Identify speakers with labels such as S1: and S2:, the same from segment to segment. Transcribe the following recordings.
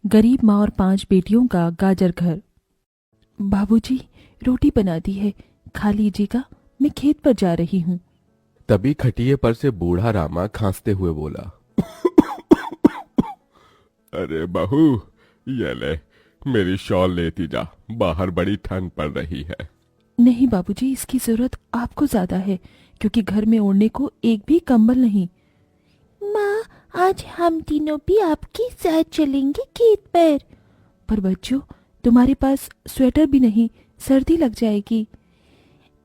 S1: गरीब माँ और 5 बेटियों का गाजर घर। बाबूजी, रोटी बना दी है, खा लीजिएगा, मैं खेत पर जा रही हूँ।
S2: तभी खटिये पर से बूढ़ा रामा खांसते हुए बोला, अरे बहू, ये ले, मेरी शॉल लेती जा, बाहर बड़ी ठंड पड़ रही है।
S1: नहीं बाबूजी, इसकी जरूरत आपको ज्यादा है, क्योंकि घर में ओढ़ने को एक भी कंबल नहीं। माँ, आज हम तीनों भी आपके साथ चलेंगे खेत पर। पर बच्चों, तुम्हारे पास स्वेटर भी नहीं, सर्दी लग जाएगी।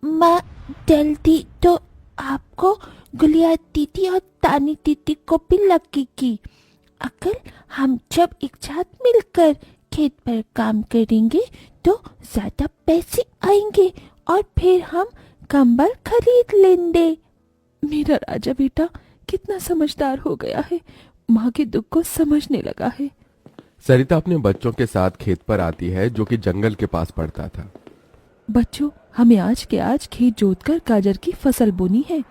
S1: माँ, जल्दी तो आपको, गुलिया दीदी और तानी दीदी को भी लगेगी। अगर हम जब एक साथ मिलकर खेत पर काम करेंगे तो ज्यादा पैसे आएंगे और फिर हम कंबल खरीद लेंगे। मेरा राजा बेटा कितना समझदार हो गया है, माँ के दुख को समझने लगा है।
S2: सरिता अपने बच्चों के साथ खेत पर आती है, जो कि जंगल के पास पड़ता था।
S1: बच्चों, हमें आज के आज खेत जोतकर गाजर की फसल बोनी है।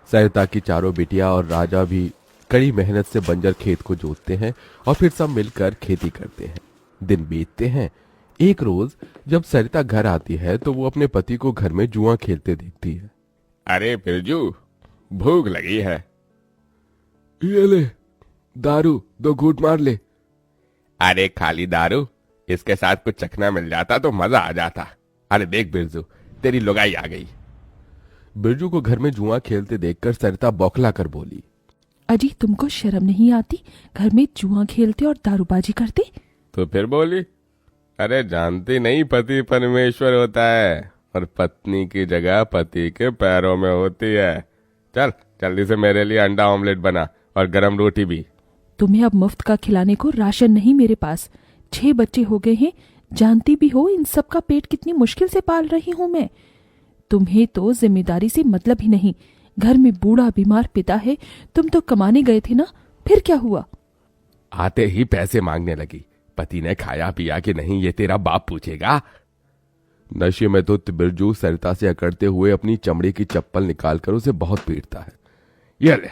S2: सरिता की चारों बिटिया और राजा भी कड़ी मेहनत से बंजर खेत को जोतते हैं और फिर सब मिलकर खेती करते हैं। दिन बीतते हैं। एक रोज जब सरिता घर आती है तो वो अपने पति को घर में जुआ खेलते देखती है।
S3: अरे बिरजू, भूख लगी है।
S2: ये ले, दारू 2 घूंट मार ले।
S3: अरे खाली दारू, इसके साथ कुछ चखना मिल जाता तो मजा आ जाता। अरे देख बिरजू, तेरी लुगाई आ गई।
S2: बिरजू को घर में जुआ खेलते देखकर सरिता बौखला कर बोली,
S1: अजी, तुमको शर्म नहीं आती? घर में जुआ खेलते और दारूबाजी करते।
S3: तो फिर बोली, अरे जानती नहीं, पति परमेश्वर होता है और पत्नी की जगह पति के पैरों में होती है। चल जल्दी से मेरे लिए अंडा ऑमलेट बना और गरम रोटी भी।
S1: तुम्हें अब मुफ्त का खिलाने को राशन नहीं मेरे पास। 6 बच्चे हो गए हैं, जानती भी हो इन सब का पेट कितनी मुश्किल से पाल रही हूँ मैं। तुम्हें तो जिम्मेदारी से मतलब ही नहीं। घर में बूढ़ा बीमार पिता है, तुम तो कमाने गए थे ना, फिर क्या हुआ?
S3: आते ही पैसे मांगने लगी। पति ने खाया पिया कि नहीं, ये तेरा बाप पूछेगा।
S2: नशे में तो बिरजू सरिता से अकड़ते हुए अपनी चमड़े की चप्पल निकालकर उसे बहुत पीटता है।
S3: ये ले,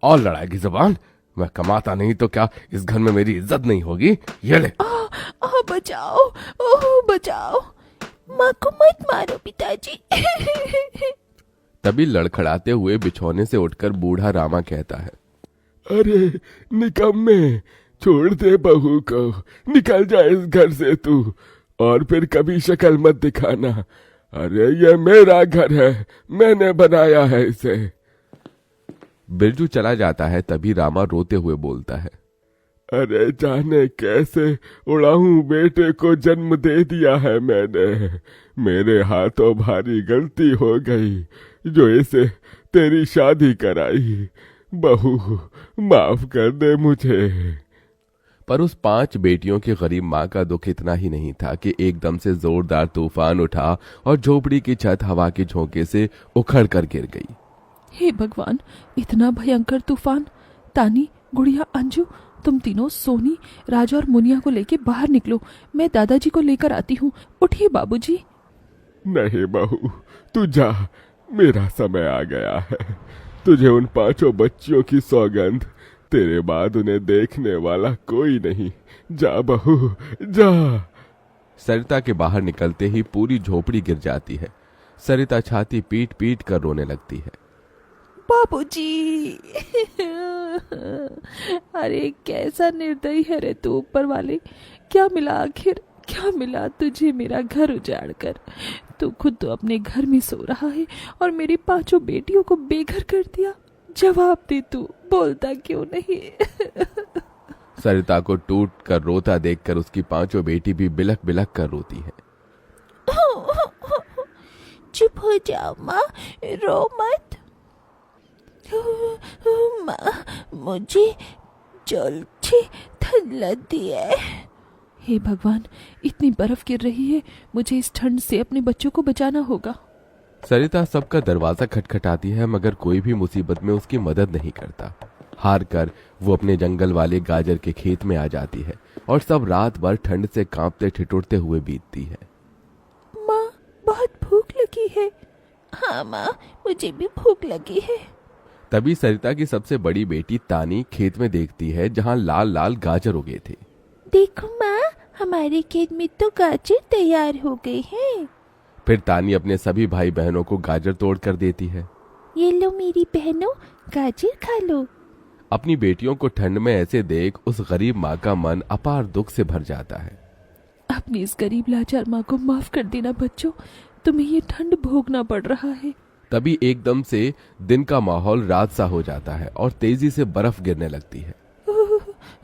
S3: और लड़ाएगी जुबान? मैं कमाता नहीं तो क्या इस घर में मेरी इज्जत नहीं होगी? ये ले।
S1: बचाओ, ओह बचाओ, माँ को मत मारो पिताजी।
S2: तभी लड़खड़ाते हुए बिछौने से उठकर बूढ़ा रामा कहता है,
S3: अरे निकम्मे, छोड़ दे बहू को, निकल जा इस घर से तू, और फिर कभी शक्ल मत दिखाना। अरे ये मेरा घर है, मैंने बनाया है इसे।
S2: बिरजू चला जाता है। तभी रामा रोते हुए बोलता है,
S3: अरे जाने कैसे उड़ाऊं बेटे को जन्म दे दिया है मैंने। मेरे हाथों भारी गलती हो गई जो इसे तेरी शादी कराई। बहू माफ कर दे मुझे।
S2: पर उस 5 बेटियों की गरीब माँ का दुख इतना ही नहीं था कि एकदम से जोरदार तूफान उठा और झोपड़ी की छत हवा के झोंके से उखड़ कर गिर गई।
S1: हे भगवान, इतना भयंकर तूफान! तानी, गुड़िया, अंजू, तुम तीनों सोनी, राजा और मुनिया को लेके बाहर निकलो, मैं दादाजी को लेकर आती हूँ। उठिए बाबूजी।
S3: नहीं बहू, तू जा, मेरा समय आ गया है। तुझे उन 5 बच्चियों की सौगंध, तेरे बाद उन्हें देखने वाला कोई नहीं। जा बहू, जा।
S2: सरिता के बाहर निकलते ही पूरी झोपड़ी गिर जाती है। सरिता छाती पीट पीट कर रोने लगती है।
S1: बाबूजी। अरे कैसा निर्दयी है रे तू ऊपर वाले! क्या मिला आखिर, क्या मिला तुझे मेरा घर उजाड़ कर? तू खुद तो अपने घर में सो रहा है और मेरी 5 बेटियों को बेघर कर दिया। जवाब दे, तू बोलता क्यों नहीं?
S2: सरिता को टूट कर रोता देखकर उसकी 5 बेटी भी बिलख बिलख कर रोती है।
S1: चुप हो जाओ माँ, रो मत। माँ, मुझे जल्दी ठंड लगती है। हे भगवान, इतनी बर्फ गिर रही है, मुझे इस ठंड से अपने बच्चों को बचाना होगा।
S2: सरिता सबका दरवाजा खटखटाती है, मगर कोई भी मुसीबत में उसकी मदद नहीं करता। हार कर वो अपने जंगल वाले गाजर के खेत में आ जाती है और सब रात भर ठंड से कांपते ठिठुरते हुए बीतती है।
S1: माँ, बहुत भूख लगी है। हाँ माँ, मुझे भी भूख लगी है।
S2: तभी सरिता की सबसे बड़ी बेटी तानी खेत में देखती है जहां लाल लाल गाजर उगे थे।
S1: देखो माँ, हमारे खेत में तो गाजर तैयार हो गए हैं।
S2: फिर तानी अपने सभी भाई बहनों को गाजर तोड़ कर देती है।
S1: ये लो मेरी बहनों, गाजर खा लो।
S2: अपनी बेटियों को ठंड में ऐसे देख उस गरीब माँ का मन अपार दुख से भर जाता है।
S1: अपनी इस गरीब लाचार माँ को माफ कर देना बच्चों, तुम्हें ये ठंड भोगना पड़ रहा है।
S2: तभी एकदम से दिन का माहौल रात सा हो जाता है और तेजी से बर्फ गिरने लगती है।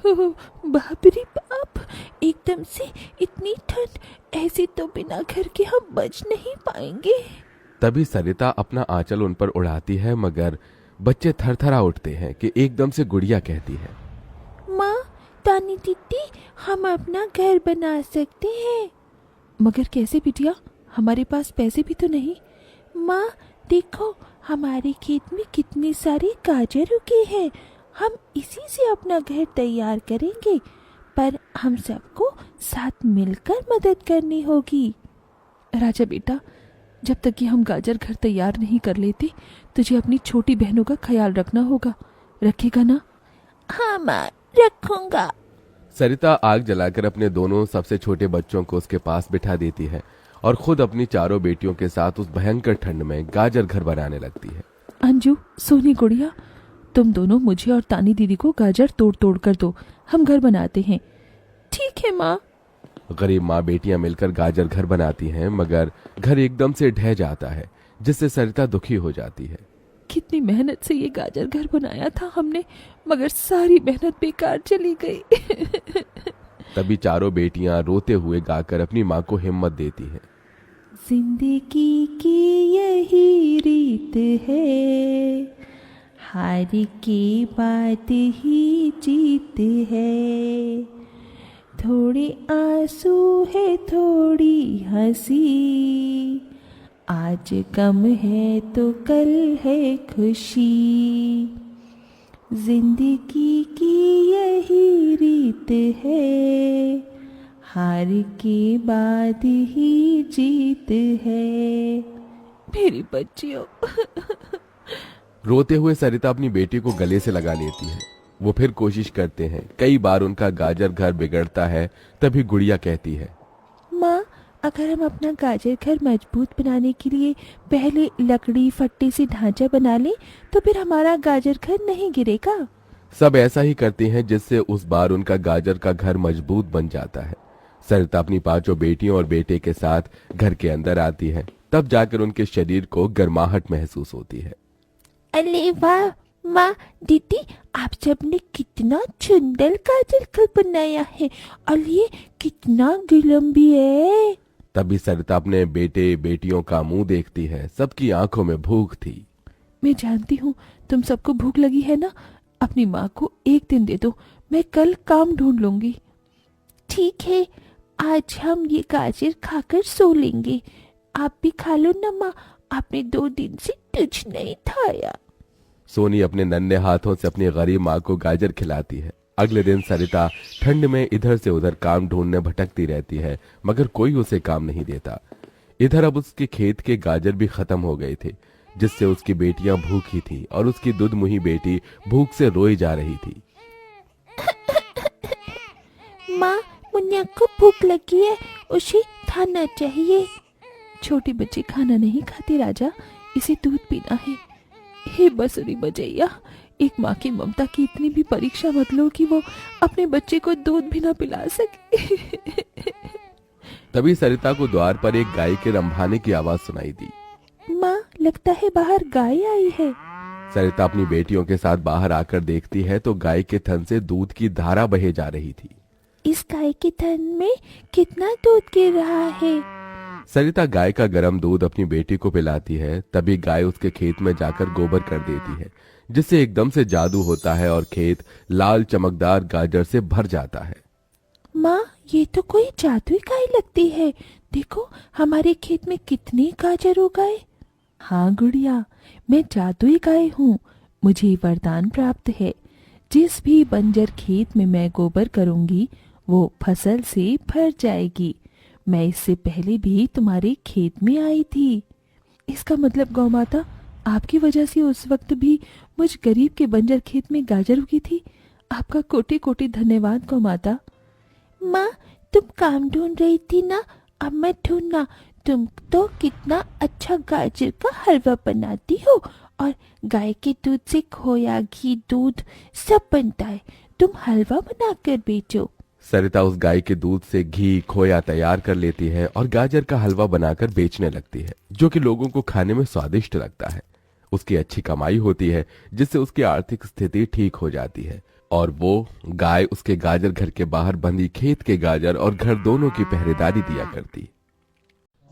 S1: बाप रे बाप, एकदम से इतनी ठंड, ऐसे तो बिना घर के हम बच नहीं पाएंगे।
S2: तभी सरिता अपना आंचल उन पर उड़ाती है, मगर बच्चे थरथरा उठते हैं कि एकदम से गुड़िया कहती है,
S1: माँ, तानी दीदी, हम अपना घर बना सकते हैं। मगर कैसे बिटिया, हमारे पास पैसे भी तो नहीं। माँ देखो, हमारे खेत में कितने सारे गाजर उगे हैं, हम इसी से अपना घर तैयार करेंगे, पर हम सबको साथ मिलकर मदद करनी होगी। राजा बेटा, जब तक कि हम गाजर घर तैयार नहीं कर लेते, तुझे अपनी छोटी बहनों का ख्याल रखना होगा, रखेगा ना? हाँ माँ, रखूंगा।
S2: सरिता आग जलाकर अपने दोनों सबसे छोटे बच्चों को उसके पास बिठा देती है और खुद अपनी चारों बेटियों के साथ उस भयंकर ठंड में गाजर घर बनाने लगती है।
S1: अंजू, सोनी, गुड़िया, तुम दोनों मुझे और तानी दीदी को गाजर तोड़ तोड़ कर दो, हम घर बनाते हैं। ठीक है माँ।
S2: गरीब माँ बेटियां मिलकर गाजर घर बनाती हैं, मगर घर एकदम से ढह जाता है, जिससे सरिता दुखी हो जाती है।
S1: कितनी मेहनत से ये गाजर घर बनाया था हमने, मगर सारी मेहनत बेकार चली गई।
S2: तभी चारों बेटियां रोते हुए गाकर अपनी माँ को हिम्मत देती हैं।
S1: जिंदगी की यही रीत है, हार के बाद ही जीत है, थोड़े आंसू है थोड़ी हंसी, आज गम है तो कल है खुशी, जिंदगी की यही रीत है, हार के बाद ही जीत है। मेरी बच्चियों।
S2: रोते हुए सरिता अपनी बेटी को गले से लगा लेती है। वो फिर कोशिश करते हैं, कई बार उनका गाजर घर बिगड़ता है। तभी गुड़िया कहती है,
S1: माँ, अगर हम अपना गाजर घर मजबूत बनाने के लिए पहले लकड़ी फट्टे से ढांचा बना लें, तो फिर हमारा गाजर घर नहीं गिरेगा।
S2: सब ऐसा ही करते हैं, जिससे उस बार उनका गाजर का घर मजबूत बन जाता है। सरिता अपनी पांचों बेटियों और बेटे के साथ घर के अंदर आती है, तब जाकर उनके शरीर को गर्माहट महसूस होती है।
S1: अरे वाह माँ, दीदी, आप सबने कितना सुंदर गाजर घर बनाया है, और ये कितना गर्म भी है।
S2: तभी सरिता अपने बेटे बेटियों का मुंह देखती है, सबकी आंखों में भूख थी।
S1: मैं जानती हूँ तुम सबको भूख लगी है ना, अपनी माँ को एक दिन दे दो, मैं कल काम ढूंढ लूंगी। ठीक है, आज हम ये गाजर खाकर सो लेंगे। आप भी खा लो ना माँ, आपने 2 दिन से कुछ नहीं खाया।
S2: सोनी अपने नन्हे हाथों से अपनी गरीब माँ को गाजर खिलाती है। अगले दिन सरिता ठंड में इधर से उधर काम ढूंढने भटकती रहती है, मगर कोई उसे काम नहीं देता। इधर अब उसके खेत के गाजर भी खत्म हो गए थे, जिससे उसकी बेटियां भूखी थी और उसकी दुधमुही बेटी भूख से रोई जा रही थी।
S1: माँ, मुन्ना को भूख लगी है, उसे खाना चाहिए। छोटी बच्ची खाना नहीं खाती राजा, इसे दूध पीना है। हे बसुरी बजैया, एक माँ की ममता की इतनी भी परीक्षा मत लो कि वो अपने बच्चे को दूध भी ना पिला सके।
S2: तभी सरिता को द्वार पर एक गाय के रंभाने की आवाज सुनाई दी।
S1: माँ, लगता है बाहर गाय आई है।
S2: सरिता अपनी बेटियों के साथ बाहर आकर देखती है तो गाय के थन से दूध की धारा बहे जा रही थी।
S1: इस गाय के थन में कितना दूध गिर रहा है।
S2: सरिता गाय का गर्म दूध अपनी बेटी को पिलाती है। तभी गाय उसके खेत में जाकर गोबर कर देती है, जिससे एकदम से जादू होता है और खेत लाल चमकदार गाजर से भर जाता है।
S1: माँ, ये तो कोई जादुई गाय लगती है। देखो, हमारे खेत में कितने गाजर हो गए। हाँ गुड़िया, मैं जादुई गाय हूँ। मुझे वरदान प्राप्त है, जिस भी बंजर खेत में मैं गोबर करूंगी वो फसल से भर जाएगी। मैं इससे पहले भी तुम्हारे खेत में आई थी। इसका मतलब गौ माता, आपकी वजह से उस वक्त भी मुझ गरीब के बंजर खेत में गाजर उगी थी। आपका कोटि कोटि धन्यवाद गौ माता। माँ, तुम काम ढूंढ रही थी ना, अब मैं ढूंढना। तुम तो कितना अच्छा गाजर का हलवा बनाती हो, और गाय के दूध से खोया, घी, दूध सब बनता है। तुम हलवा बनाकर बेचो।
S2: सरिता उस गाय के दूध से घी, खोया तैयार कर लेती है और गाजर का हलवा बनाकर बेचने लगती है, जो कि लोगों को खाने में स्वादिष्ट लगता है। उसकी अच्छी कमाई होती है, जिससे उसकी आर्थिक स्थिति ठीक हो जाती है और वो गाय उसके गाजर घर के बाहर बंधी खेत के गाजर और घर दोनों की पहरेदारी दिया करती।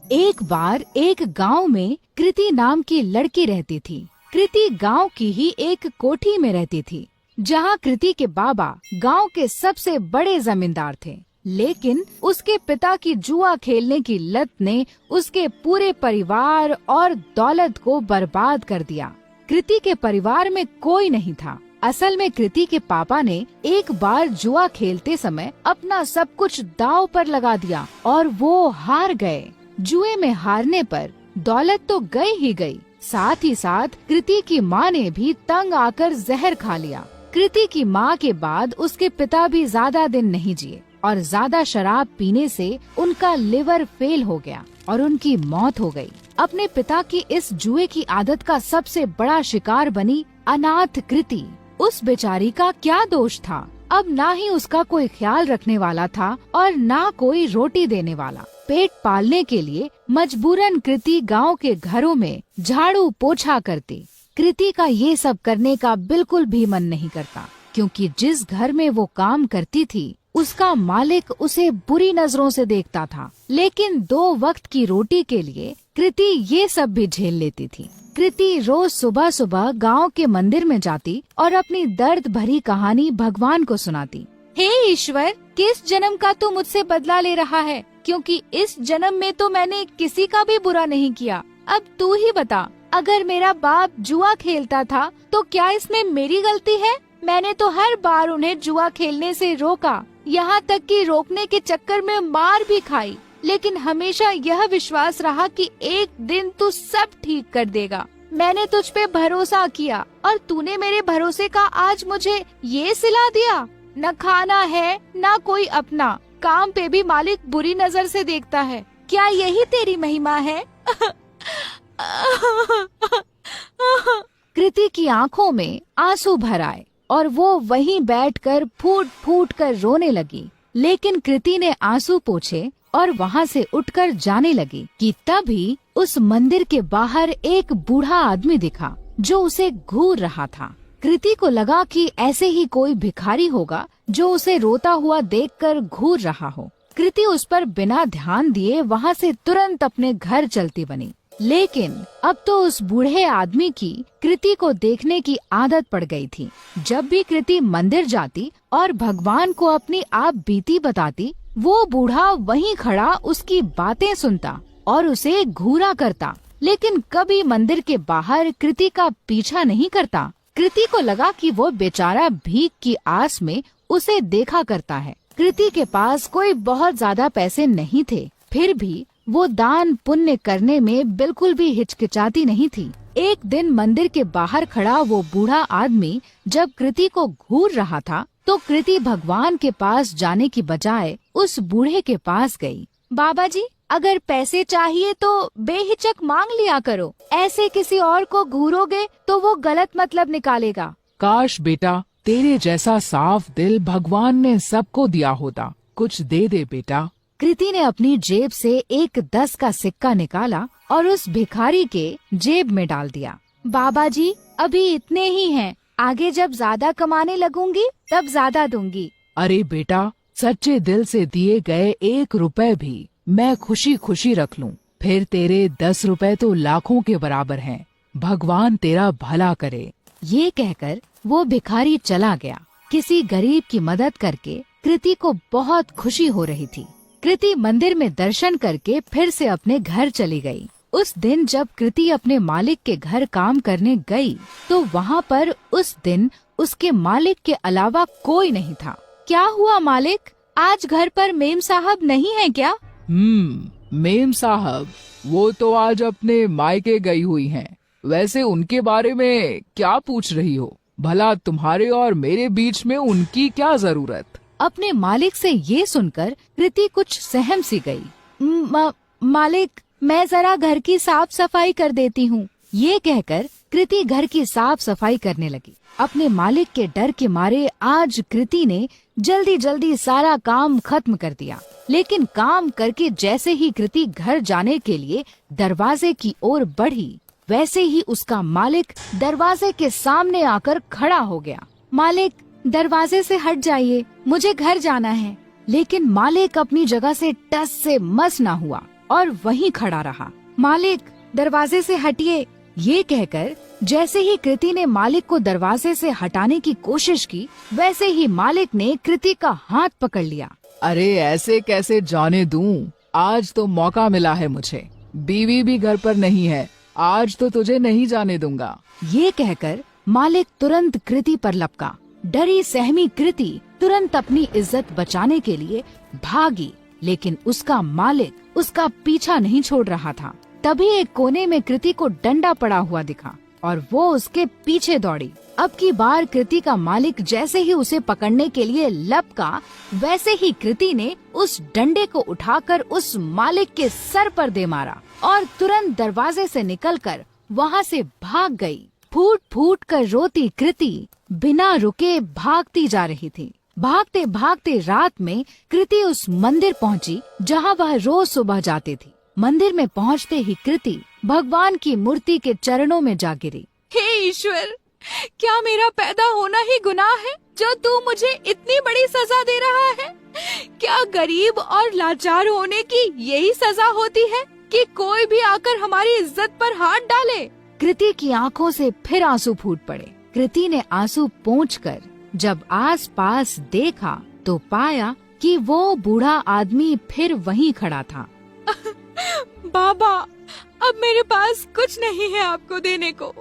S4: एक बार एक गांव में कृति नाम की लड़की रहती थी। कृति गांव की ही एक कोठी में रहती थी, जहां कृति के बाबा गांव के सबसे बड़े जमींदार थे। लेकिन उसके पिता की जुआ खेलने की लत ने उसके पूरे परिवार और दौलत को बर्बाद कर दिया। कृति के परिवार में कोई नहीं था। असल में कृति के पापा ने एक बार जुआ खेलते समय अपना सब कुछ दांव पर लगा दिया और वो हार गए। जुए में हारने पर दौलत तो गई ही गई, साथ ही साथ कृति की माँ ने भी तंग आकर जहर खा लिया। कृति की माँ के बाद उसके पिता भी ज्यादा दिन नहीं जिए और ज्यादा शराब पीने से उनका लिवर फेल हो गया और उनकी मौत हो गई। अपने पिता की इस जुए की आदत का सबसे बड़ा शिकार बनी अनाथ कृति। उस बेचारी का क्या दोष था? अब ना ही उसका कोई ख्याल रखने वाला था और ना कोई रोटी देने वाला। पेट पालने के लिए मजबूरन कृति गांव के घरों में झाड़ू पोछा करती। कृति का ये सब करने का बिल्कुल भी मन नहीं करता, क्योंकि जिस घर में वो काम करती थी उसका मालिक उसे बुरी नजरों से देखता था। लेकिन 2 वक्त की रोटी के लिए कृति ये सब भी झेल लेती थी। कृति रोज सुबह सुबह गांव के मंदिर में जाती और अपनी दर्द भरी कहानी भगवान को सुनाती। हे ईश्वर, किस जन्म का तू मुझसे बदला ले रहा है? क्योंकि इस जन्म में तो मैंने किसी का भी बुरा नहीं किया। अब तू ही बता, अगर मेरा बाप जुआ खेलता था तो क्या इसमें मेरी गलती है? मैंने तो हर बार उन्हें जुआ खेलने से रोका, यहाँ तक कि रोकने के चक्कर में मार भी खाई, लेकिन हमेशा यह विश्वास रहा कि एक दिन तू सब ठीक कर देगा। मैंने तुझ पे भरोसा किया और तूने मेरे भरोसे का आज मुझे ये सिला दिया। न खाना है न कोई अपना, काम पे भी मालिक बुरी नजर से देखता है। क्या यही तेरी महिमा है? कृति की आंखों में आंसू भर आए और वो वहीं बैठकर फूट फूट कर रोने लगी। लेकिन कृति ने आंसू पोंछे और वहाँ से उठकर जाने लगी कि तभी उस मंदिर के बाहर एक बूढ़ा आदमी दिखा जो उसे घूर रहा था। कृति को लगा कि ऐसे ही कोई भिखारी होगा जो उसे रोता हुआ देखकर घूर रहा हो। कृति उस पर बिना ध्यान दिए वहाँ से तुरंत अपने घर चलती बनी। लेकिन अब तो उस बूढ़े आदमी की कृति को देखने की आदत पड़ गई थी। जब भी कृति मंदिर जाती और भगवान को अपनी आप बीती बताती, वो बूढ़ा वहीं खड़ा उसकी बातें सुनता और उसे घूरा करता, लेकिन कभी मंदिर के बाहर कृति का पीछा नहीं करता। कृति को लगा कि वो बेचारा भीख की आस में उसे देखा करता है। कृति के पास कोई बहुत ज्यादा पैसे नहीं थे, फिर भी वो दान पुण्य करने में बिल्कुल भी हिचकिचाती नहीं थी। एक दिन मंदिर के बाहर खड़ा वो बूढ़ा आदमी जब कृति को घूर रहा था, तो कृति भगवान के पास जाने की बजाय उस बूढ़े के पास गई। बाबा जी, अगर पैसे चाहिए तो बेहिचक मांग लिया करो, ऐसे किसी और को घूरोगे तो वो गलत मतलब निकालेगा।
S5: काश बेटा, तेरे जैसा साफ दिल भगवान ने सबको दिया होता। कुछ दे दे बेटा।
S4: कृति ने अपनी जेब से एक 10 का सिक्का निकाला और उस भिखारी के जेब में डाल दिया। बाबा जी, अभी इतने ही हैं, आगे जब ज्यादा कमाने लगूंगी तब ज्यादा दूंगी।
S5: अरे बेटा, सच्चे दिल से दिए गए 1 रुपए भी मैं खुशी खुशी रख लूं, फिर तेरे 10 रुपए तो लाखों के बराबर हैं। भगवान तेरा भला करे।
S4: ये कहकर वो भिखारी चला गया। किसी गरीब की मदद करके कृति को बहुत खुशी हो रही थी। कृति मंदिर में दर्शन करके फिर से अपने घर चली गई। उस दिन जब कृति अपने मालिक के घर काम करने गई, तो वहाँ पर उस दिन उसके मालिक के अलावा कोई नहीं था। क्या हुआ मालिक, आज घर पर मेम साहब नहीं है क्या?
S5: मेम साहब वो तो आज अपने मायके गई हुई हैं। वैसे उनके बारे में क्या पूछ रही हो? भला तुम्हारे और मेरे बीच में उनकी क्या जरूरत?
S4: अपने मालिक से ये सुनकर कृति कुछ सहम सी गई। मालिक, मैं जरा घर की साफ सफाई कर देती हूँ। ये कहकर कृति घर की साफ सफाई करने लगी। अपने मालिक के डर के मारे आज कृति ने जल्दी जल्दी सारा काम खत्म कर दिया। लेकिन काम करके जैसे ही कृति घर जाने के लिए दरवाजे की ओर बढ़ी, वैसे ही उसका मालिक दरवाजे के सामने आकर खड़ा हो गया। मालिक, दरवाजे से हट जाइए, मुझे घर जाना है। लेकिन मालिक अपनी जगह से टस से मस ना हुआ और वहीं खड़ा रहा। मालिक, दरवाजे से हटिए। ये कहकर जैसे ही कृति ने मालिक को दरवाजे से हटाने की कोशिश की, वैसे ही मालिक ने कृति का हाथ पकड़ लिया।
S5: अरे ऐसे कैसे जाने दूं? आज तो मौका मिला है मुझे। बीवी भी घर पर नहीं है, आज तो तुझे नहीं जाने दूंगा।
S4: ये कहकर मालिक तुरंत कृति पर लपका। डरी सहमी कृति तुरंत अपनी इज्जत बचाने के लिए भागी, लेकिन उसका मालिक उसका पीछा नहीं छोड़ रहा था। तभी एक कोने में कृति को डंडा पड़ा हुआ दिखा और वो उसके पीछे दौड़ी। अब की बार कृति का मालिक जैसे ही उसे पकड़ने के लिए लपका, वैसे ही कृति ने उस डंडे को उठाकर उस मालिक के सर पर दे मारा और तुरंत दरवाजे से निकलकर वहाँ से भाग गई। फूट फूट कर रोती कृति बिना रुके भागती जा रही थी। भागते भागते रात में कृति उस मंदिर पहुँची जहाँ वह रोज सुबह जाती थी। मंदिर में पहुँचते ही कृति भगवान की मूर्ति के चरणों में जा गिरी।
S1: हे ईश्वर, क्या मेरा पैदा होना ही गुनाह है जो तू मुझे इतनी बड़ी सजा दे रहा है? क्या गरीब और लाचार होने की यही सजा होती है कि कोई भी आकर हमारी इज्जत पर हाथ डाले?
S4: कृति की आंखों से फिर आंसू फूट पड़े। कृति ने आंसू पोंछकर जब आस पास देखा तो पाया कि वो बूढ़ा आदमी फिर वहीं खड़ा था।
S1: बाबा, अब मेरे पास कुछ नहीं है आपको देने को।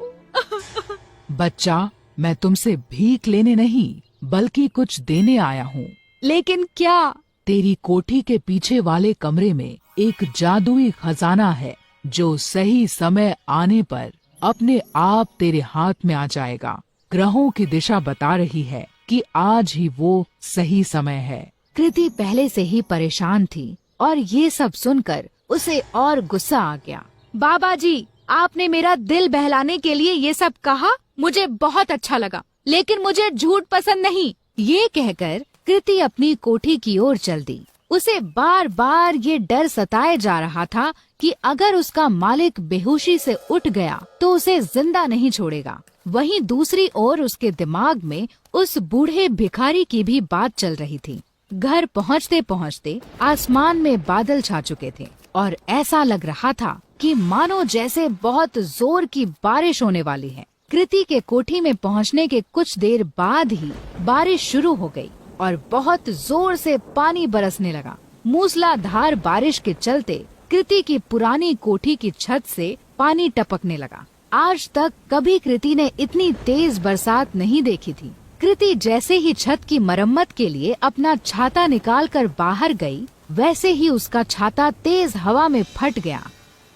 S5: बच्चा, मैं तुमसे भीख लेने नहीं बल्कि कुछ देने आया हूँ।
S1: लेकिन क्या?
S5: तेरी कोठी के पीछे वाले कमरे में एक जादुई खजाना है जो सही समय आने पर अपने आप तेरे हाथ में आ जाएगा। ग्रहों की दिशा बता रही है कि आज ही वो सही समय है।
S4: कृति पहले से ही परेशान थी और ये सब सुनकर उसे और गुस्सा आ गया।
S1: बाबा जी, आपने मेरा दिल बहलाने के लिए ये सब कहा, मुझे बहुत अच्छा लगा, लेकिन मुझे झूठ पसंद नहीं।
S4: ये कहकर कृति अपनी कोठी की ओर चल दी। उसे बार बार ये डर सताए जा रहा था कि अगर उसका मालिक बेहोशी से उठ गया तो उसे जिंदा नहीं छोड़ेगा। वहीं दूसरी ओर उसके दिमाग में उस बूढ़े भिखारी की भी बात चल रही थी। घर पहुँचते पहुँचते आसमान में बादल छा चुके थे और ऐसा लग रहा था कि मानो जैसे बहुत जोर की बारिश होने वाली है। कृति के कोठी में पहुँचने के कुछ देर बाद ही बारिश शुरू हो गई और बहुत जोर से पानी बरसने लगा। मूसलाधार बारिश के चलते कृति की पुरानी कोठी की छत से पानी टपकने लगा। आज तक कभी कृति ने इतनी तेज बरसात नहीं देखी थी। कृति जैसे ही छत की मरम्मत के लिए अपना छाता निकालकर बाहर गई, वैसे ही उसका छाता तेज हवा में फट गया।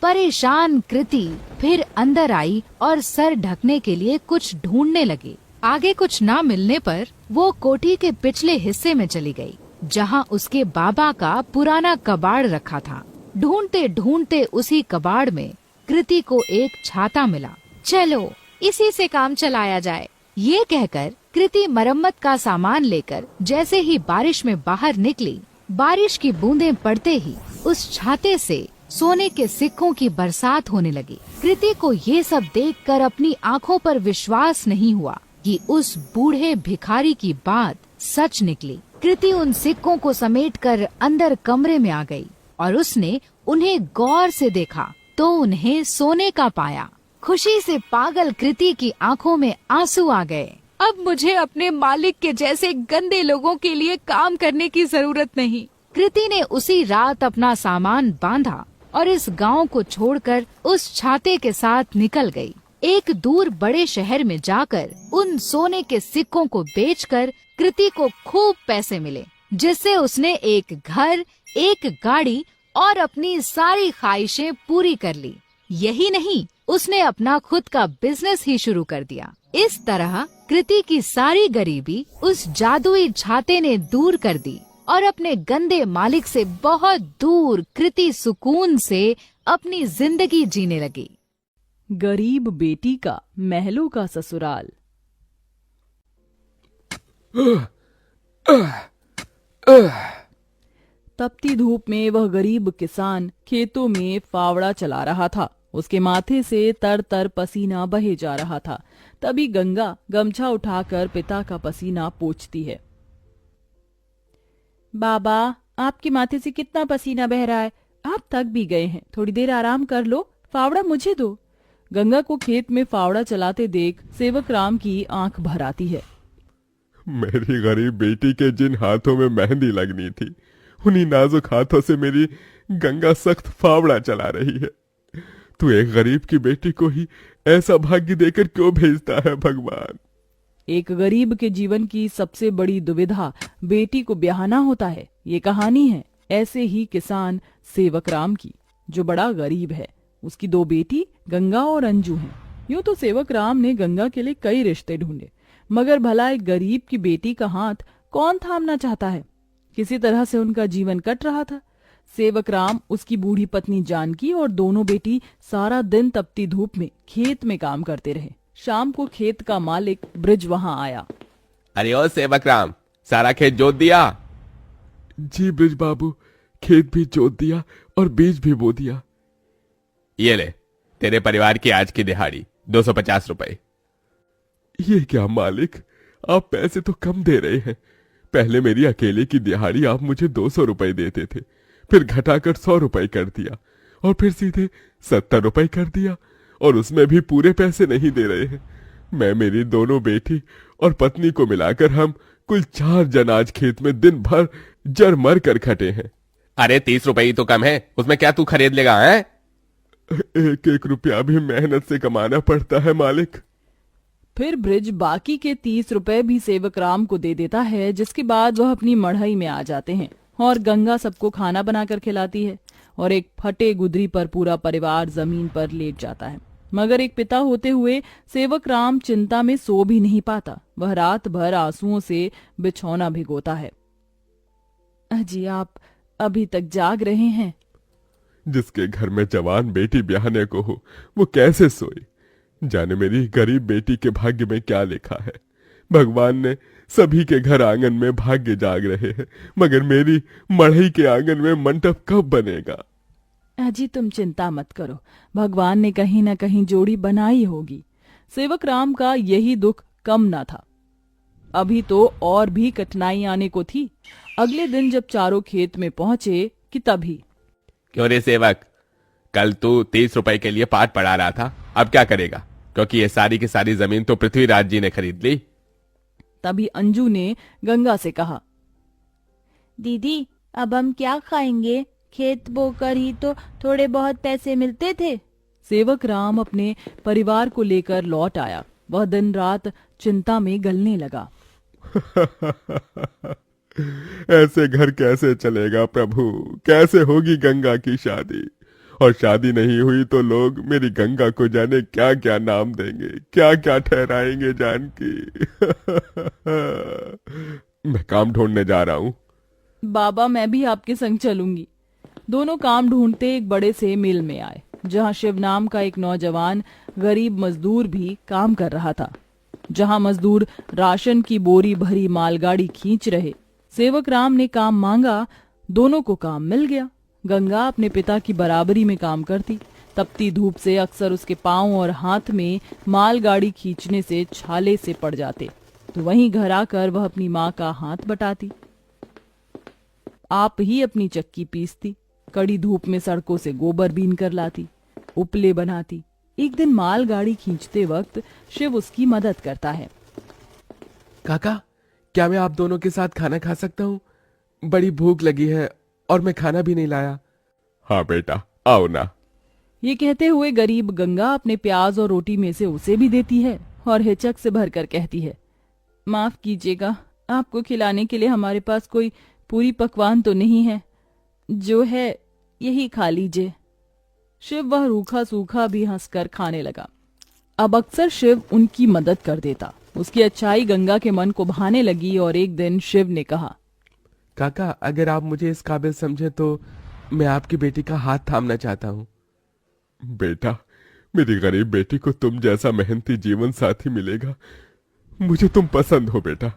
S4: परेशान कृति फिर अंदर आई और सर ढकने के लिए कुछ ढूंढने लगी। आगे कुछ ना मिलने पर वो कोठी के पिछले हिस्से में चली गई, जहाँ उसके बाबा का पुराना कबाड़ रखा था। ढूंढते ढूंढते उसी कबाड़ में कृति को एक छाता मिला।
S1: चलो, इसी से काम चलाया जाए।
S4: ये कहकर कृति मरम्मत का सामान लेकर जैसे ही बारिश में बाहर निकली, बारिश की बूंदें पड़ते ही उस छाते से सोने के सिक्कों की बरसात होने लगी। कृति को ये सब देखकर अपनी आंखों पर विश्वास नहीं हुआ कि उस बूढ़े भिखारी की बात सच निकली। कृति उन सिक्कों को समेटकर अंदर कमरे में आ गई और उसने उन्हें गौर से देखा तो उन्हें सोने का पाया। खुशी से पागल कृति की आंखों में आंसू आ गए।
S1: अब मुझे अपने मालिक के जैसे गंदे लोगों के लिए काम करने की जरूरत नहीं।
S4: कृति ने उसी रात अपना सामान बांधा और इस गांव को छोड़कर उस छाते के साथ निकल गई। एक दूर बड़े शहर में जाकर उन सोने के सिक्कों को बेचकर कृति को खूब पैसे मिले, जिससे उसने एक घर, एक गाड़ी और अपनी सारी ख्वाहिशें पूरी कर ली। यही नहीं, उसने अपना खुद का बिजनेस ही शुरू कर दिया। इस तरह कृति की सारी गरीबी उस जादुई छाते ने दूर कर दी और अपने गंदे मालिक से बहुत दूर कृति सुकून से अपनी जिंदगी जीने लगी।
S1: गरीब बेटी का महलों का ससुराल। तपती धूप में वह गरीब किसान खेतों में फावड़ा चला रहा था। उसके माथे से तर तर पसीना बहे जा रहा था। तभी गंगा गमछा उठाकर पिता का पसीना पोंछती है। बाबा, आपके माथे से कितना पसीना बह रहा है, आप थक भी गए हैं, थोड़ी देर आराम कर लो, फावड़ा मुझे दो। गंगा को खेत में फावड़ा चलाते देख सेवक राम की आंख भर आती है।
S3: मेरी गरीब बेटी के जिन हाथों में मेहंदी लगनी थी, उन्हीं नाजुक हाथों से मेरी गंगा सख्त फावड़ा चला रही है। तू एक गरीब की बेटी को ही ऐसा भाग्य देकर क्यों भेजता है भगवान?
S1: एक गरीब के जीवन की सबसे बड़ी दुविधा बेटी को ब्याहना होता है। ये कहानी है ऐसे ही किसान सेवक राम की, जो बड़ा गरीब है। उसकी दो बेटी गंगा और अंजू हैं। यूं तो सेवक राम ने गंगा के लिए कई रिश्ते ढूंढे, मगर भला एक गरीब की बेटी का हाथ कौन थामना चाहता है। किसी तरह से उनका जीवन कट रहा था। सेवक राम, उसकी बूढ़ी पत्नी जानकी और दोनों बेटी सारा दिन तपती धूप में खेत में काम करते रहे। शाम को खेत का मालिक ब्रिज वहां आया।
S2: अरे ओ सेवक राम, सारा खेत जोत दिया?
S3: जी ब्रिज बाबू, खेत भी जोत दिया और बीज भी बो दिया।
S2: ये ले, तेरे परिवार की आज की दिहाड़ी 250 रुपए।
S3: ये क्या मालिक, आप पैसे तो कम दे रहे हैं। पहले मेरी अकेले की दिहाड़ी आप मुझे 200 रुपए देते थे, फिर घटाकर 100 रुपए कर दिया और फिर सीधे 70 रुपए कर दिया, और उसमें भी पूरे पैसे नहीं दे रहे हैं। मैं, मेरी दोनों बेटी और पत्नी को मिलाकर हम कुल 4 जन आज खेत में दिन भर जर मर कर खटे हैं।
S2: अरे 30 रुपए ही तो कम है, उसमें क्या तू खरीद लेगा? है
S3: एक एक रुपया भी मेहनत से कमाना पड़ता है मालिक।
S1: फिर ब्रिज बाकी के 30 रुपए भी सेवक राम को दे देता है, जिसके बाद वह अपनी मढ़ई में आ जाते हैं और गंगा सबको खाना बनाकर खिलाती है और एक फटे गुदरी पर पूरा परिवार जमीन पर लेट जाता है। मगर एक पिता होते हुए सेवक राम चिंता में सो भी नहीं पाता। वह रात भर आंसुओं से बिछौना भिगोता है। अजी, आप अभी तक जाग रहे हैं?
S3: जिसके घर में जवान बेटी ब्याहने को हो, वो कैसे सोए? जाने मेरी गरीब बेटी के भाग्य में क्या लिखा है। भगवान ने सभी के घर आंगन में भाग्य जाग रहे हैं, मगर मेरी मढ़ई के आंगन में मंडप कब बनेगा?
S1: अजी, तुम चिंता मत करो, भगवान ने कहीं न कहीं जोड़ी बनाई होगी। सेवक राम का यही दुख कम न था। अभी तो और भी कठिनाई आने को थी। अगले दिन जब चारों खेत में पहुंचे कि तभी,
S2: क्यों रे सेवक, कल तू 30 रुपए के लिए पाठ पढ़ा रहा था, अब क्या करेगा? क्योंकि ये सारी की सारी जमीन तो पृथ्वीराज जी ने खरीद ली।
S1: तभी अंजू ने गंगा से कहा, दीदी, अब हम क्या खाएंगे? खेत बोकर ही तो थोड़े बहुत पैसे मिलते थे। सेवक राम अपने परिवार को लेकर लौट आया। वह दिन रात चिंता में गलने लगा।
S3: ऐसे घर कैसे चलेगा प्रभु? कैसे होगी गंगा की शादी? और शादी नहीं हुई तो लोग मेरी गंगा को जाने क्या क्या नाम देंगे, क्या क्या ठहराएंगे जानकी। मैं काम ढूंढने जा रहा हूँ।
S1: बाबा, मैं भी आपके संग चलूंगी। दोनों काम ढूंढते एक बड़े से मिल में आए, जहां शिव नाम का एक नौजवान गरीब मजदूर भी काम कर रहा था। जहां मजदूर राशन की बोरी भरी मालगाड़ी खींच रहे। सेवक राम ने काम मांगा, दोनों को काम मिल गया। गंगा अपने पिता की बराबरी में काम करती। तपती धूप से अक्सर उसके पांव और हाथ में मालगाड़ी खींचने से छाले से पड़ जाते, तो वहीं घर आकर वह अपनी माँ का हाथ बटाती। आप ही अपनी चक्की पीसती, कड़ी धूप में सड़कों से गोबर बीन कर लाती, उपले बनाती। एक दिन मालगाड़ी खींचते वक्त शिव उसकी मदद करता है।
S2: काका, क्या मैं आप दोनों के साथ खाना खा सकता हूँ? बड़ी भूख लगी है और मैं खाना भी नहीं लाया।
S3: हाँ बेटा, आओ ना।
S1: ये कहते हुए गरीब गंगा अपने प्याज और रोटी में से उसे भी देती है और हिचक से भरकर कहती है, माफ कीजिएगा, आपको खिलाने के लिए हमारे पास कोई पूरी पकवान तो नहीं है, जो है यही खा लीजिए। शिव वह रूखा सूखा भी हंसकर खाने लगा। अब अक्सर शिव उनकी मदद कर देता। उसकी अच्छाई गंगा के मन को भाने लगी और एक दिन शिव ने कहा,
S2: काका, अगर आप मुझे इस काबिल समझे तो मैं आपकी बेटी का हाथ थामना चाहता हूँ।
S3: बेटा, मेरी गरीब बेटी को तुम जैसा मेहनती जीवन साथी मिलेगा। मुझे तुम पसंद हो बेटा।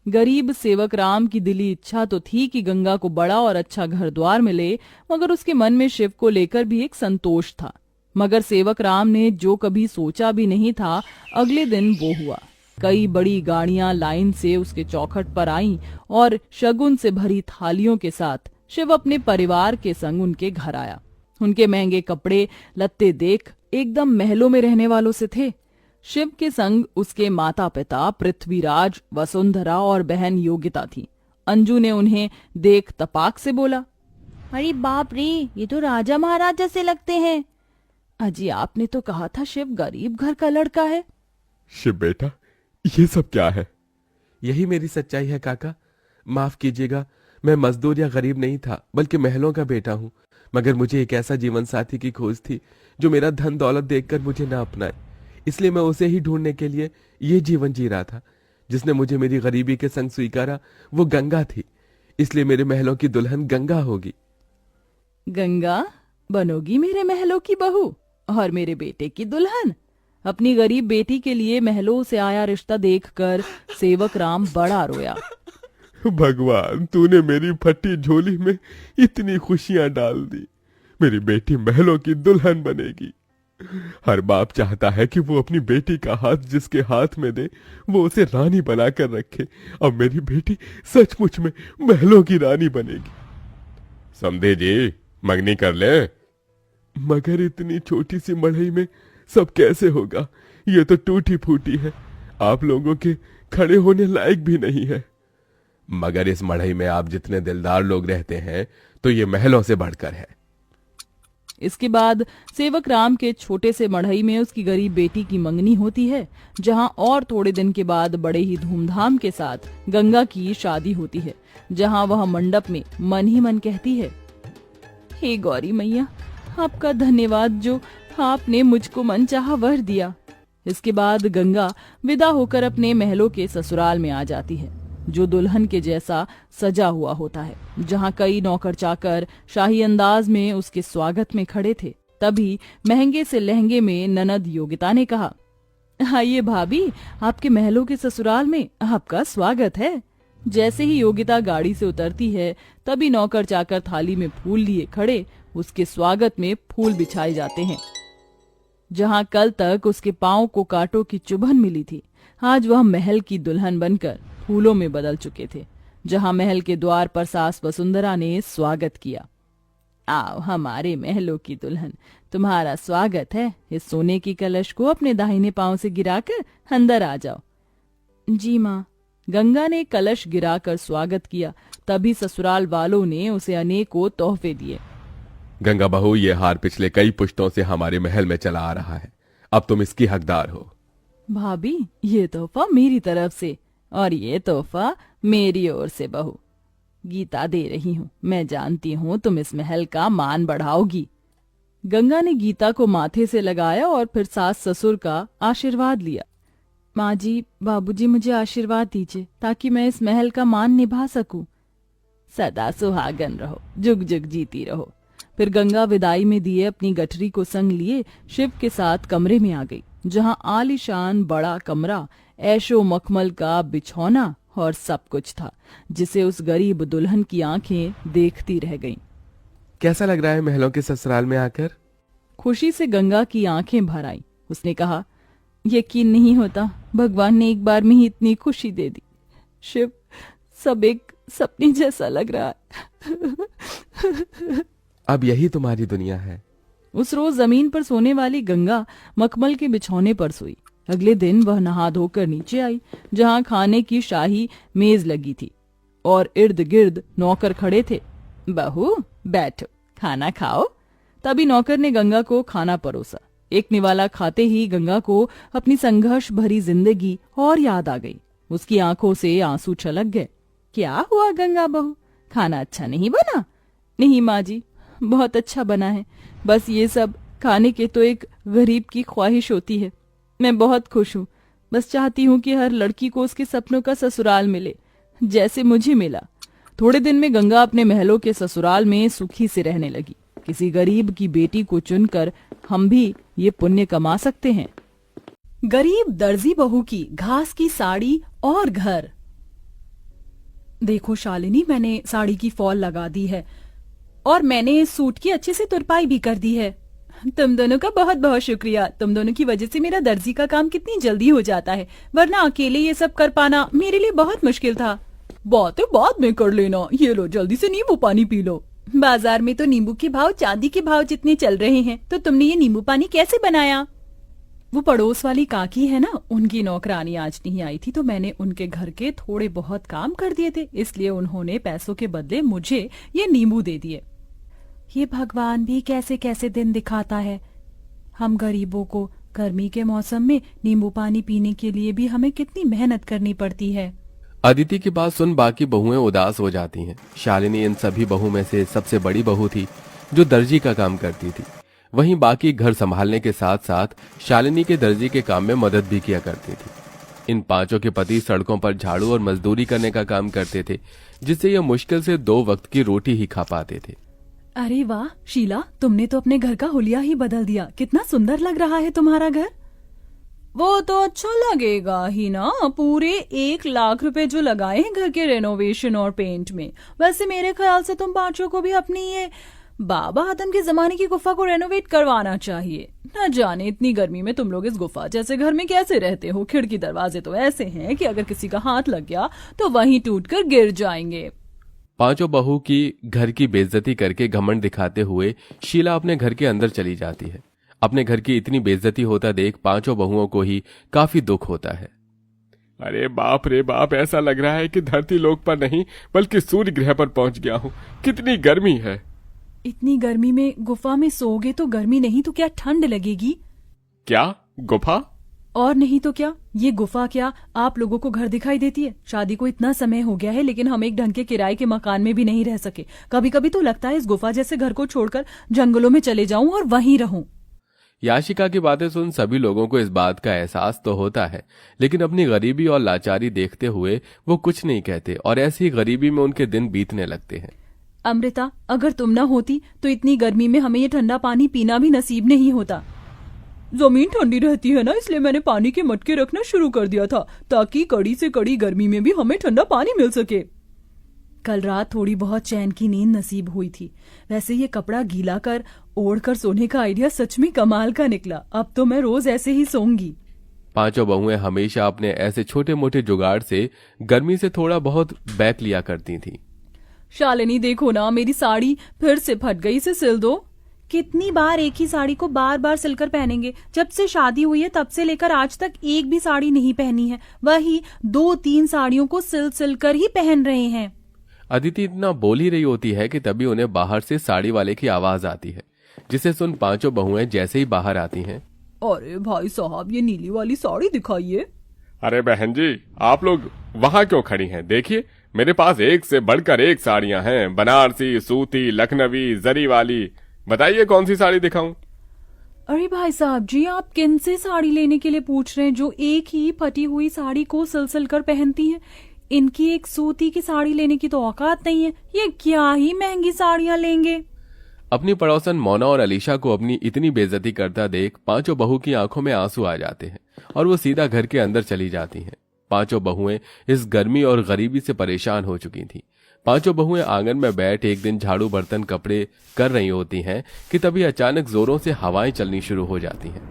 S1: गरीब सेवक राम की दिली इच्छा तो थी कि गंगा को बड़ा और अच्छा घर द्वार मिले, मगर उसके मन में शिव को लेकर भी एक संतोष था। मगर सेवक राम ने जो कभी सोचा भी नहीं था, अगले दिन वो हुआ। कई बड़ी गाड़ियां लाइन से उसके चौखट पर आईं और शगुन से भरी थालियों के साथ शिव अपने परिवार के संग उनके घर आया। उनके महंगे कपड़े लत्ते देख एकदम महलों में रहने वालों से थे। शिव के संग उसके माता पिता पृथ्वीराज, वसुंधरा और बहन योगिता थी। अंजू ने उन्हें देख तपाक से बोला, अरे बाप रे, ये तो राजा महाराजा से लगते हैं। अजी, आपने तो कहा था शिव गरीब घर का लड़का है।
S3: शिव बेटा, ये सब क्या है?
S2: यही मेरी सच्चाई है काका। माफ कीजिएगा, मैं मजदूर या गरीब नहीं था, बल्कि महलों का बेटा हूँ। मगर मुझे एक ऐसा जीवन साथी की खोज थी जो मेरा धन दौलत देखकर मुझे न अपनाए। इसलिए मैं उसे ही ढूंढने के लिए ये जीवन जी रहा था। जिसने मुझे मेरी गरीबी के संग स्वीकारा वो गंगा थी। इसलिए मेरे महलों की दुल्हन गंगा होगी।
S1: गंगा बनोगी मेरे महलों की बहू और मेरे बेटे की दुल्हन। अपनी गरीब बेटी के लिए महलों से आया रिश्ता देखकर सेवक राम बड़ा रोया।
S3: भगवान, तूने मेरी फटी झोली में इतनी खुशियां डाल दी। मेरी बेटी महलों की दुल्हन बनेगी। हर बाप चाहता है कि वो अपनी बेटी का हाथ जिसके हाथ में दे वो उसे रानी बनाकर रखे। अब मेरी बेटी सचमुच में महलों की रानी बनेगी। समझे जी, मंगनी कर ले। मगर इतनी छोटी सी मड़ई में सब कैसे होगा? ये तो टूटी फूटी है, आप लोगों के खड़े होने लायक भी नहीं है।
S2: मगर इस मड़ई में आप जितने दिलदार लोग रहते हैं तो ये महलों से बढ़कर है।
S1: इसके बाद सेवक राम के छोटे से मढ़ई में उसकी गरीब बेटी की मंगनी होती है, जहां और थोड़े दिन के बाद बड़े ही धूमधाम के साथ गंगा की शादी होती है, जहां वह मंडप में मन ही मन कहती है, हे गौरी मैया, आपका धन्यवाद जो आपने मुझको मनचाहा वर दिया। इसके बाद गंगा विदा होकर अपने महलों के ससुराल में आ जाती है, जो दुल्हन के जैसा सजा हुआ होता है, जहां कई नौकर चाकर शाही अंदाज में उसके स्वागत में खड़े थे। तभी महंगे से लहंगे में ननद योगिता ने कहा, आइए भाभी, आपके महलों के ससुराल में आपका स्वागत है। जैसे ही योगिता गाड़ी से उतरती है, तभी नौकर चाकर थाली में फूल लिए खड़े उसके स्वागत में फूल बिछाए जाते हैं। जहां कल तक उसके पांव को कांटों की चुभन मिली थी, आज वह महल की दुल्हन बनकर फूलों में बदल चुके थे। जहां महल के द्वार पर सास वसुंधरा ने स्वागत किया, आओ हमारे महलों की दुल्हन, तुम्हारा स्वागत है। इस सोने की कलश को अपने दाहिने पांव से गिराकर अंदर आ जाओ। जी माँ। गंगा ने कलश गिराकर स्वागत किया। तभी ससुराल वालों ने उसे अनेकों तोहफे दिए।
S2: गंगा बहू, ये हार पिछले कई पुश्तों से हमारे महल में चला आ रहा है, अब तुम इसकी हकदार हो।
S1: भाभी, ये तोहफा मेरी तरफ से और ये तोहफा मेरी ओर से बहू। गीता दे रही हूँ, मैं जानती हूँ तुम इस महल का मान बढ़ाओगी। गंगा ने गीता को माथे से लगाया और फिर सास ससुर का आशीर्वाद लिया। माँ जी, बाबूजी, मुझे आशीर्वाद दीजिए ताकि मैं इस महल का मान निभा सकूं। सदा सुहागन रहो, जुग जुग जीती रहो। फिर गंगा विदाई में दिए अपनी गठरी को संग लिए शिव के साथ कमरे में आ गई, जहां आलीशान बड़ा कमरा, ऐशो मखमल का बिछौना और सब कुछ था, जिसे उस गरीब दुल्हन की आंखें देखती रह गईं।
S2: कैसा लग रहा है महलों के ससुराल में आकर?
S1: खुशी से गंगा की आंखें भर आईं। उसने कहा, यकीन नहीं होता, भगवान ने एक बार में ही इतनी खुशी दे दी। शिव, सब एक सपने जैसा लग रहा है।
S2: अब यही तुम्हारी दुनिया है।
S1: उस रोज जमीन पर सोने वाली गंगा मखमल के बिछौने पर सोई। अगले दिन वह नहा धोकर नीचे आई, जहां खाने की शाही मेज लगी थी और इर्द गिर्द नौकर खड़े थे। बहू बैठो, खाना खाओ। तभी नौकर ने गंगा को खाना परोसा। एक निवाला खाते ही गंगा को अपनी संघर्ष भरी जिंदगी और याद आ गई। उसकी आंखों से आंसू छलक गए। क्या हुआ गंगा बहू, खाना अच्छा नहीं बना? नहीं माँ जी, बहुत अच्छा बना है। बस ये सब खाने के तो एक गरीब की ख्वाहिश होती है। मैं बहुत खुश हूँ। बस चाहती हूँ कि हर लड़की को उसके सपनों का ससुराल मिले, जैसे मुझे मिला। थोड़े दिन में गंगा अपने महलों के ससुराल में सुखी से रहने लगी। किसी गरीब की बेटी को चुनकर हम भी ये पुण्य कमा सकते हैं। गरीब दर्जी बहू की घास की साड़ी और घर। देखो शालिनी, मैंने साड़ी की फॉल लगा दी है और मैंने सूट की अच्छे से तुरपाई भी कर दी है। तुम दोनों का बहुत बहुत शुक्रिया। तुम दोनों की वजह से मेरा दर्जी का काम कितनी जल्दी हो जाता है, वरना अकेले ये सब कर पाना मेरे लिए बहुत मुश्किल था। बातें बाद में कर लेना, ये लो जल्दी से नींबू पानी पी लो। बाजार में तो नींबू के भाव चांदी के भाव जितने चल रहे हैं, तो तुमने ये नींबू पानी कैसे बनाया? वो पड़ोस वाली काकी है ना, उनकी नौकरानी आज नहीं आई थी, तो मैंने उनके घर के थोड़े बहुत काम कर दिए थे, इसलिए उन्होंने पैसों के बदले मुझे ये नींबू दे दिए। ये भगवान भी कैसे कैसे दिन दिखाता है। हम गरीबों को गर्मी के मौसम में नींबू पानी पीने के लिए भी हमें कितनी मेहनत करनी पड़ती है।
S2: अदिति की बात सुन बाकी बहुएं उदास हो जाती हैं। शालिनी इन सभी बहू में से सबसे बड़ी बहू थी जो दर्जी का काम करती थी। वहीं बाकी घर संभालने के साथ साथ शालिनी के दर्जी के काम में मदद भी किया करती थी। इन पांचों के पति सड़कों पर झाड़ू और मजदूरी करने का काम करते थे, जिससे यह मुश्किल से 2 वक्त की रोटी ही खा पाते थे।
S1: अरे वाह शीला, तुमने तो अपने घर का हुलिया ही बदल दिया। कितना सुंदर लग रहा है तुम्हारा घर। वो तो अच्छा लगेगा ही ना, पूरे 1 लाख रुपए जो लगाए हैं घर के रेनोवेशन और पेंट में। वैसे मेरे ख्याल से तुम पांचों को भी अपनी ये बाबा आदम के जमाने की गुफा को रेनोवेट करवाना चाहिए। न जाने इतनी गर्मी में तुम लोग इस गुफा जैसे घर में कैसे रहते हो। खिड़की दरवाजे तो ऐसे हैं कि अगर किसी का हाथ लग गया तो वहीं टूटकर गिर जाएंगे।
S2: पांचों बहू की घर की बेइज्जती करके घमंड दिखाते हुए शीला अपने घर के अंदर चली जाती है। अपने घर की इतनी बेइज्जती होता देख पांचों बहुओं को ही काफी दुख होता है।
S3: अरे बाप रे बाप, ऐसा लग रहा है कि धरती लोक पर नहीं बल्कि सूर्य ग्रह पर पहुंच गया हूँ। कितनी गर्मी है।
S1: इतनी गर्मी में गुफा में सोओगे तो गर्मी नहीं तो क्या ठंड लगेगी?
S3: क्या गुफा?
S1: और नहीं तो क्या, ये गुफा क्या आप लोगों को घर दिखाई देती है? शादी को इतना समय हो गया है लेकिन हम एक ढंग के किराए के मकान में भी नहीं रह सके। कभी कभी तो लगता है इस गुफा जैसे घर को छोड़कर जंगलों में चले जाऊं और वहीं रहूं।
S2: याशिका की बातें सुन सभी लोगों को इस बात का एहसास तो होता है, लेकिन अपनी गरीबी और लाचारी देखते हुए वो कुछ नहीं कहते और ऐसी ही गरीबी में उनके दिन बीतने लगते हैं।
S1: अमृता, अगर तुम ना होती तो इतनी गर्मी में हमें ये ठंडा पानी पीना भी नसीब नहीं होता। जमीन ठंडी रहती है ना, इसलिए मैंने पानी के मटके रखना शुरू कर दिया था ताकि कड़ी से कड़ी गर्मी में भी हमें ठंडा पानी मिल सके। कल रात थोड़ी बहुत चैन की नींद नसीब हुई थी। वैसे ये कपड़ा गीला कर ओढ़ कर सोने का आइडिया सच में कमाल का निकला। अब तो मैं रोज ऐसे ही सोऊंगी।
S2: पांचों बहुएं हमेशा अपने ऐसे छोटे मोटे जुगाड़ से गर्मी से थोड़ा बहुत बैक लिया करती थी।
S1: शालिनी देखो ना, मेरी साड़ी फिर से फट गई, इसे सिल दो। कितनी बार एक ही साड़ी को बार बार सिलकर पहनेंगे? जब से शादी हुई है तब से लेकर आज तक एक भी साड़ी नहीं पहनी है। वही 2-3 साड़ियों को सिल कर ही पहन रहे हैं।
S2: अदिति इतना बोल ही रही होती है कि तभी उन्हें बाहर से साड़ी वाले की आवाज आती है, जिसे सुन पांचों बहुएं जैसे ही बाहर आती हैं।
S1: अरे भाई साहब, ये नीली वाली साड़ी दिखाइए।
S3: अरे बहन जी, आप लोग वहाँ क्यों खड़ी हैं? देखिए मेरे पास एक से बढ़कर एक साड़ियाँ हैं, बनारसी, सूती, लखनवी, जरी वाली। बताइए कौन सी साड़ी दिखाऊं?
S1: अरे भाई साहब जी, आप किन से साड़ी लेने के लिए पूछ रहे हैं जो एक ही फटी हुई साड़ी को सिल कर पहनती हैं? इनकी एक सूती की साड़ी लेने की तो औकात नहीं है। ये क्या ही महंगी साड़ियां लेंगे।
S2: अपनी पड़ोसन मोना और अलीशा को अपनी इतनी बेइज्जती करता देख पांचों बहू की आंखों में आंसू आ जाते हैं और वो सीधा घर के अंदर चली जाती हैं। पांचों बहुएं इस गर्मी और गरीबी से परेशान हो चुकी थीं। पांचों बहुएं आंगन में बैठ एक दिन झाड़ू बर्तन कपड़े कर रही होती हैं कि तभी अचानक जोरों से हवाएं चलनी शुरू हो जाती हैं।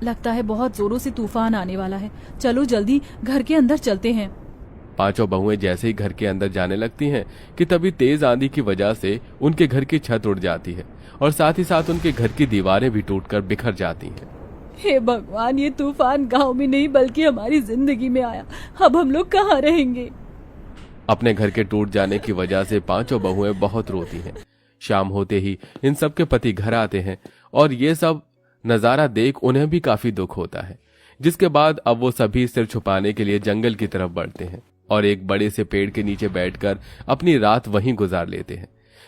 S1: लगता है बहुत जोरों से तूफान आने वाला है। चलो जल्दी घर के अंदर चलते हैं।
S2: पांचों बहुएं जैसे ही घर के अंदर जाने लगती हैं कि तभी तेज आंधी की वजह से उनके घर की छत उड़ जाती है और साथ ही साथ उनके घर की दीवारें भी टूटकर बिखर जाती हैं।
S1: हे भगवान, ये तूफान गांव में नहीं बल्कि हमारी जिंदगी में आया। अब हम लोग कहाँ रहेंगे?
S2: अपने घर के टूट जाने की वजह से पांचों बहुएं बहुत रोती हैं। शाम होते ही इन सब के पति घर आते हैं और ये सब नजारा देख उन्हें भी काफी दुख होता है, जिसके बाद अब वो सभी सिर छुपाने के लिए जंगल की तरफ बढ़ते हैं और एक बड़े से पेड़ के नीचे बैठकर अपनी रात वहीं गुजार लेते हैं।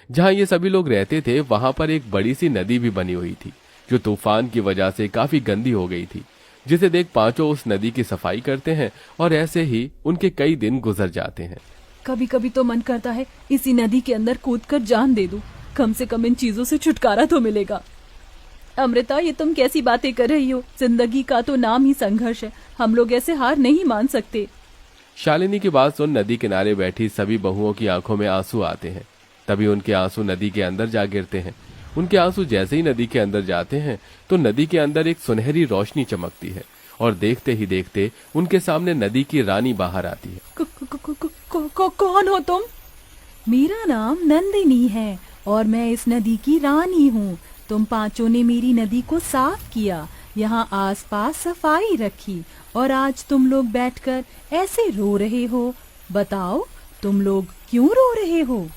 S2: जहाँ ये सभी लोग रहते थे वहां पर एक बड़ी सी नदी भी बनी हुई थी, जो तूफान की वजह से काफी गंदी हो गई थी, जिसे देख पांचों उस नदी की सफाई करते हैं और ऐसे ही उनके कई दिन गुजर जाते हैं।
S1: कभी कभी तो मन करता है इसी नदी के अंदर कूदकर जान दे दूं, कम से कम इन चीजों से छुटकारा तो मिलेगा। अमृता, ये तुम कैसी बातें कर रही हो? जिंदगी का तो नाम ही संघर्ष है, हम लोग ऐसे हार नहीं मान सकते।
S2: शालिनी की बात सुन नदी किनारे बैठी सभी बहुओं की आंखों में आंसू आते हैं। तभी उनके आंसू नदी के अंदर जा गिरते हैं। उनके आंसू जैसे ही नदी के अंदर जाते हैं तो नदी के अंदर एक सुनहरी रोशनी चमकती है और देखते ही देखते उनके सामने नदी की रानी बाहर आती है।
S1: कौन हो तुम? मेरा नाम नंदिनी है और मैं इस नदी की रानी हूँ। तुम पांचों ने मेरी नदी को साफ किया, यहाँ आसपास सफाई रखी और आज तुम लोग बैठकर ऐसे रो रहे हो। बताओ, तुम लोग क्यों रो रहे हो?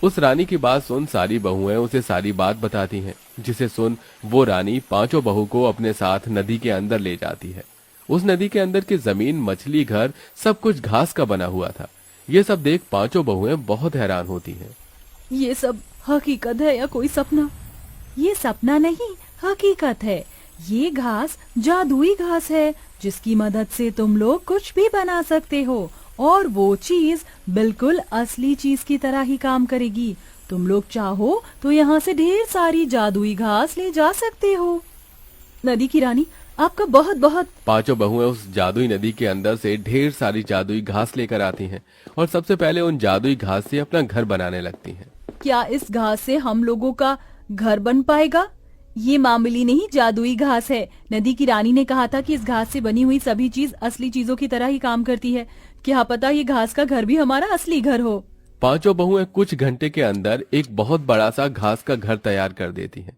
S2: उस रानी की बात सुन सारी बहुएं उसे सारी बात बताती हैं, जिसे सुन वो रानी पांचों बहू को अपने साथ नदी के अंदर ले जाती है। उस नदी के अंदर की जमीन, मछली घर, सब कुछ घास का बना हुआ था। ये सब देख पांचों बहुएं बहुत हैरान होती हैं।
S1: ये सब हकीकत है या कोई सपना? ये सपना नहीं, हकीकत है। ये घास जादुई घास है जिसकी मदद से तुम लोग कुछ भी बना सकते हो और वो चीज बिल्कुल असली चीज की तरह ही काम करेगी। तुम लोग चाहो तो यहाँ से ढेर सारी जादुई घास ले जा सकते हो। नदी की रानी, आपका बहुत बहुत।
S2: पांचों बहुएं उस जादुई नदी के अंदर से ढेर सारी जादुई घास लेकर आती हैं और सबसे पहले उन जादुई घास से अपना घर बनाने लगती हैं।
S1: क्या इस घास से हम लोगों का घर बन पाएगा? ये मामूली नहीं, जादुई घास है। नदी की रानी ने कहा था कि इस घास से बनी हुई सभी चीज असली चीजों की तरह ही काम करती है। क्या पता ये घास का घर भी हमारा असली घर हो।
S2: पांचों बहुएं कुछ घंटे के अंदर एक बहुत बड़ा सा घास का घर तैयार कर देती हैं,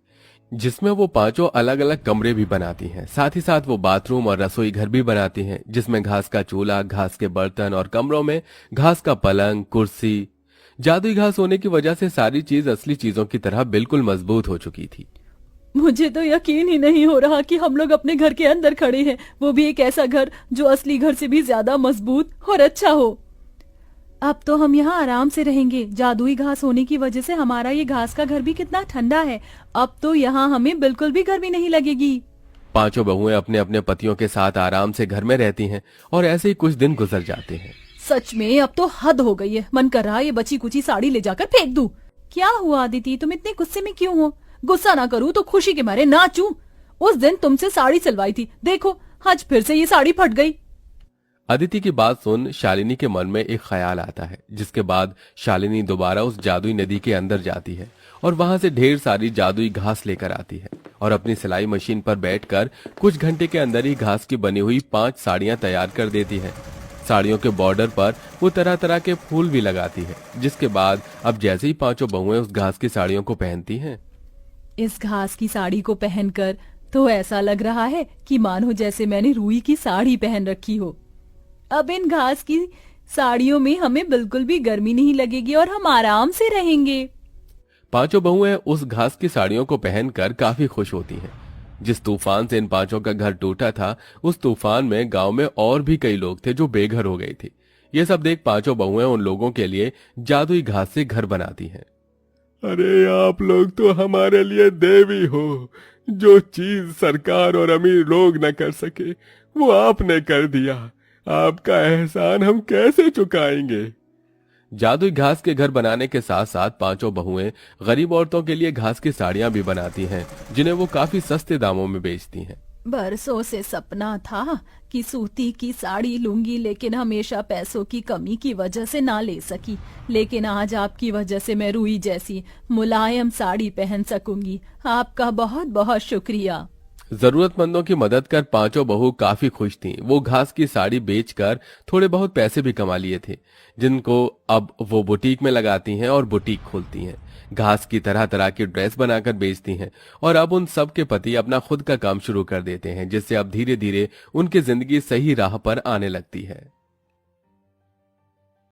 S2: जिसमें वो पांचों अलग अलग कमरे भी बनाती हैं। साथ ही साथ वो बाथरूम और रसोई घर भी बनाती हैं, जिसमें घास का चूल्हा, घास के बर्तन और कमरों में घास का पलंग, कुर्सी। जादुई घास होने की वजह से सारी चीज असली चीजों की तरह बिल्कुल मजबूत हो चुकी थी।
S1: मुझे तो यकीन ही नहीं हो रहा कि हम लोग अपने घर के अंदर खड़े हैं, वो भी एक ऐसा घर जो असली घर से भी ज्यादा मजबूत और अच्छा हो। अब तो हम यहाँ आराम से रहेंगे। जादुई घास होने की वजह से हमारा ये घास का घर भी कितना ठंडा है। अब तो यहाँ हमें बिल्कुल भी गर्मी नहीं लगेगी।
S2: पांचों बहुएं अपने अपने पतियों के साथ आराम से घर में रहती हैं और ऐसे ही कुछ दिन गुजर जाते हैं।
S1: सच में अब तो हद हो गई है। मन कर रहा है ये बची कुची साड़ी ले जाकर फेंक दूं। क्या हुआ अदिति, तुम इतने गुस्से में क्यों हो? गुस्सा ना करूं तो खुशी के मारे नाचूं। उस दिन तुमसे साड़ी सिलवाई थी, देखो आज फिर से ये साड़ी फट गई।
S2: अदिति की बात सुन शालिनी के मन में एक ख्याल आता है, जिसके बाद शालिनी दोबारा उस जादुई नदी के अंदर जाती है और वहां से ढेर सारी जादुई घास लेकर आती है और अपनी सिलाई मशीन पर बैठकर कुछ घंटे के अंदर ही घास की बनी हुई 5 साड़ियां तैयार कर देती है। साड़ियों के बॉर्डर पर वो तरह तरह के फूल भी लगाती है, जिसके बाद अब जैसे ही पांचों बहुएं उस घास की साड़ियों को पहनती हैं,
S1: इस घास की साड़ी को पहनकर तो ऐसा लग रहा है कि मानो जैसे मैंने रुई की साड़ी पहन रखी हो। अब इन घास की साड़ियों में हमें बिल्कुल भी गर्मी नहीं लगेगी और हम आराम से रहेंगे।
S2: पांचों बहुएं उस घास की साड़ियों को पहनकर काफी खुश होती हैं। जिस तूफान से इन पांचों का घर टूटा था, उस तूफान में गांव में और भी कई लोग थे जो बेघर हो गए थे। ये सब देख पांचों बहुएं उन लोगों के लिए जादुई घास से घर बनाती हैं।
S3: अरे आप लोग तो हमारे लिए देवी हो। जो चीज सरकार और अमीर लोग न कर सके वो आपने कर दिया। आपका एहसान हम कैसे चुकाएंगे?
S2: जादुई घास के घर बनाने के साथ साथ पांचों बहुएं गरीब औरतों के लिए घास की साड़ियां भी बनाती हैं, जिन्हें वो काफी सस्ते दामों में बेचती हैं।
S1: बरसों से सपना था कि सूती की साड़ी लूंगी, लेकिन हमेशा पैसों की कमी की वजह से ना ले सकी। लेकिन आज आपकी वजह से मैं रुई जैसी मुलायम साड़ी पहन सकूंगी। आपका बहुत बहुत शुक्रिया।
S2: जरूरतमंदों की मदद कर पांचों बहू काफी खुश थीं। वो घास की साड़ी बेचकर थोड़े बहुत पैसे भी कमा लिए थे, जिनको अब वो बुटीक में लगाती हैं और बुटीक खोलती हैं। घास की तरह तरह की ड्रेस बनाकर बेचती हैं और अब उन सब के पति अपना खुद का काम शुरू कर देते हैं, जिससे अब धीरे धीरे उनकी जिंदगी सही राह पर आने लगती है।